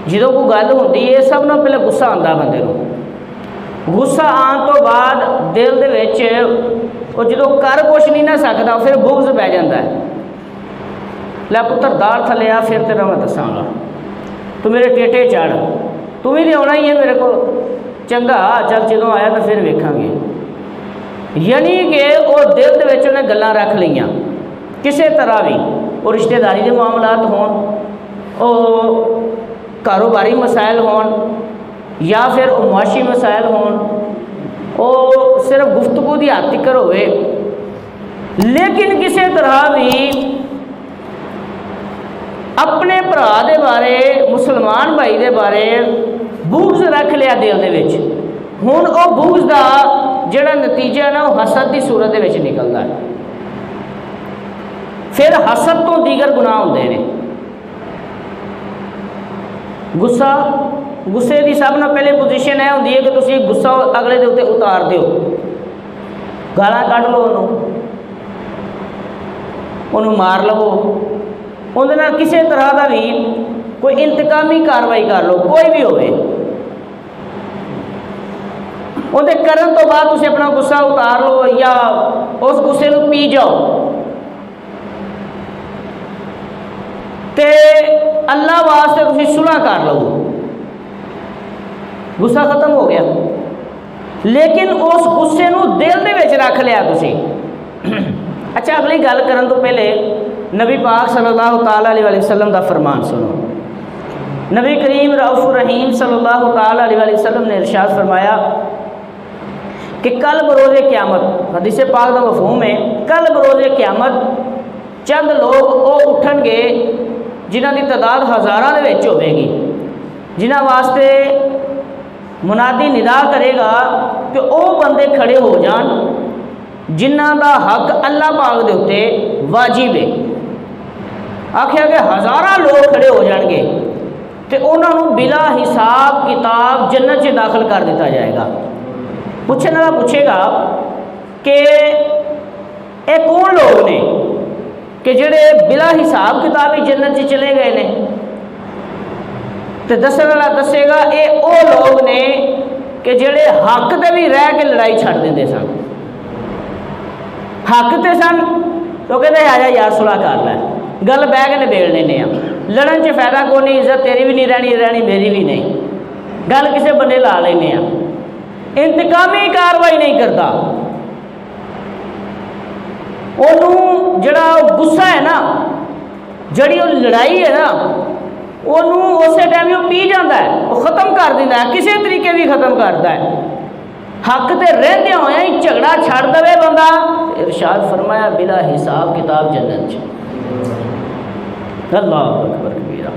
जो कोई गल होंदी है सब नाल पहले गुस्सा आंदा बंदे नूं। गुस्सा आने तो बाद दिल दे विच वो जो कर कुछ नहीं ना सकता फिर बुग्ज पै जाता है। लै पुत्र दाल थले आ फिर तेरा मैं दसांगा, तू मेरे टेटे चढ़, तू भी तो आना ही है मेरे को, चंगा चल जो आया तो फिर वेखांगे। यानी कि वो दिल दे विच उन्हें गल्लां रख लईयां किसी तरह भी, वो रिश्तेदारी के मामलात होण, वो कारोबारी मसाइल होण या फिर वो मुआशी मसाइल होण, वो सिर्फ गुफ्तगू की हद तक होवे, लेकिन किसी तरह भी अपने भरा दे बारे मुसलमान भाई दे बारे बुग्ज रख लिया दिल दे विच। हुण वो बुग्ज का जिहड़ा नतीजा ना वो हसद की सूरत दे विच निकलदा है। फिर हसद तो दीगर गुनाह होंदे ने। गुस्सा, गुस्से की सब ना पहले पोजीशन यह होंदी है कि तुसीं गुस्सा अगले दे उत्ते उतार दिओ, गालां कढ लो, उन्होंने मार लवो, उहदे नाल किसी तरह का भी कोई इंतकामी कार्रवाई कर लो, कोई भी होवे। उहदे करन तो बाद तुसीं अपना गुस्सा उतार लो या उस गुस्से को पी जाओ ते अल्लाह वास्ते तुसीं सुलह कर लो, गुस्सा खत्म हो गया। लेकिन उस गुस्से को दिल दे विच रख लिया तुसीं। अच्छा, अगली गल करन तो पहले नबी पाक सल्लल्लाहु तआला अलैहि वसल्लम का फरमान सुनो। नबी करीम रऊफ़ुर रहीम सल्लल्लाहु तआला अलैहि वसल्लम ने इरशाद फरमाया कि कल बरोज़े क़यामत, हदीस पाक का मफ़हूम है, कल बरोज़े क़यामत चंद लोग वो उठणगे जिन्हां दी तादाद हज़ारां दे विच होवेगी, जिन्हां वास्ते मुनादी निदा करेगा कि वो बंदे खड़े हो जान जिन्हां दा हक अल्लाह पाक दे उत्ते वाजिब है। आखिया कि हज़ारां लोग खड़े हो जाएंगे तो उन्होंने बिला हिसाब किताब जन्नत से दाखिल कर दिता जाएगा। पूछने वाला पूछेगा कि ये कौन लोग ने कि जेड़े बिला हिसाब किताब ही जन्नत से चले गए ने? तो दसने वाला दसेगा ये वो लोग ने कि जेड़े हक ते भी रह के लड़ाई छड़ देंदे सन। हक ते सन तो कहते आ जा यार सुलह कर लै, गल बह के निबेड़ लेने, लड़न च फायदा कोई नहीं, इज्जत तेरी भी नहीं रहनी मेरी भी नहीं, गल किसी बंदे ला लेने। इंतकामी कार्रवाई नहीं करता, उन्होंने जड़ा गुस्सा है ना, जड़ी वो लड़ाई है ना, उन्होंने उस टाइम वो पी जाता है, वो खत्म कर देता है, किसी तरीके भी खत्म करता है। हक ते रहंदे होया ही झगड़ा छड़ दे बंदा, इरशाद फरमाया बिला हिसाब किताब जन्नत च। अल्लाह अकबर कबीरा।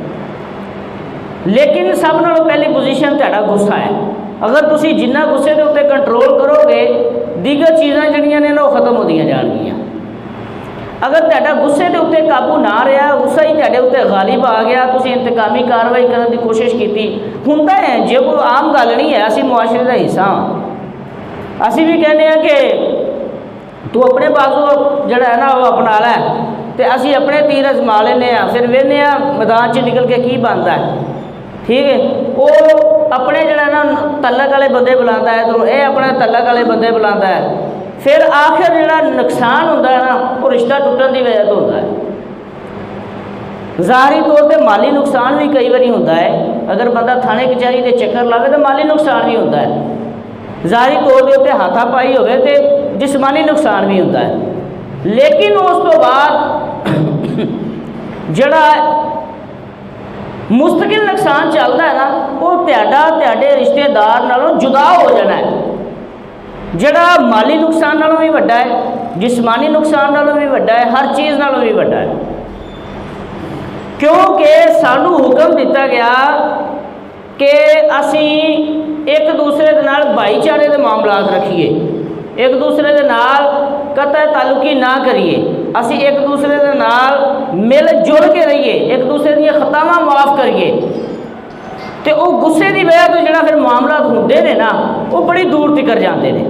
लेकिन सब नालों पहली पोजीशन तुहाडा गुस्सा है। अगर तुसी जिन्ना गुस्से के उत्ते कंट्रोल करोगे, दीगर चीज़ां जड़ियां ने वो खत्म होंदियां जाणगियां। अगर तुहाडा गुस्से के उत्ते काबू ना रहा, गुस्सा ही तुहाडे उत्ते गालिब आ गया, तुसी इंतकामी कार्रवाई करने की कोशिश की, हुंदा है जे कोई आम गल नहीं है, असीं मुआशरे का हिस्सा हाँ। असीं भी कहने कि तू अपने बाजू जड़ा है ना वो अपना लै, तो असीं अपने तीर अजमा लेने, फिर वेखने मैदान च निकल के की बनता है। ठीक है, वो अपने जड़ा ना तलक वाले बंदे बुलाता है, तो यह अपने तलक वाले बंदे बुलाता है, फिर आखिर जड़ा नुकसान होता है ना वो रिश्ता टुटन की वजह तो होता है। ज़ाहरी तौर पर माली नुकसान भी कई बार होता है, अगर बंदा थाने कचहरी के चक्कर लावे तो माली नुकसान भी होता है, ज़ाहरी तौर के उत्ते हाथापाई हो तो जिसमानी नुकसान भी होता है। लेकिन उस तो बाद जड़ा मुस्तकिल नुकसान चलता है ना, वो तुहाडे रिश्तेदार नालों जुदा हो जाना है। जड़ा माली नुकसान नालों भी वड्डा है, जिसमानी नुकसान नालों भी वड्डा है, हर चीज़ नालों भी वड्डा है। क्योंकि सानू हुक्म दिता गया कि असी एक दूसरे के नाल भाईचारे के मामलात रखिए, एक दूसरे के नाल कतई ताल्लुकी ना करिए, असी एक दूसरे के नाल मिल जुल के रहिए, एक दूसरे दी खतावां माफ़ करिए। तो वो गुस्से की वजह तो जो फिर मामलात होंदे ने ना वो बड़ी दूर तक जाते हैं।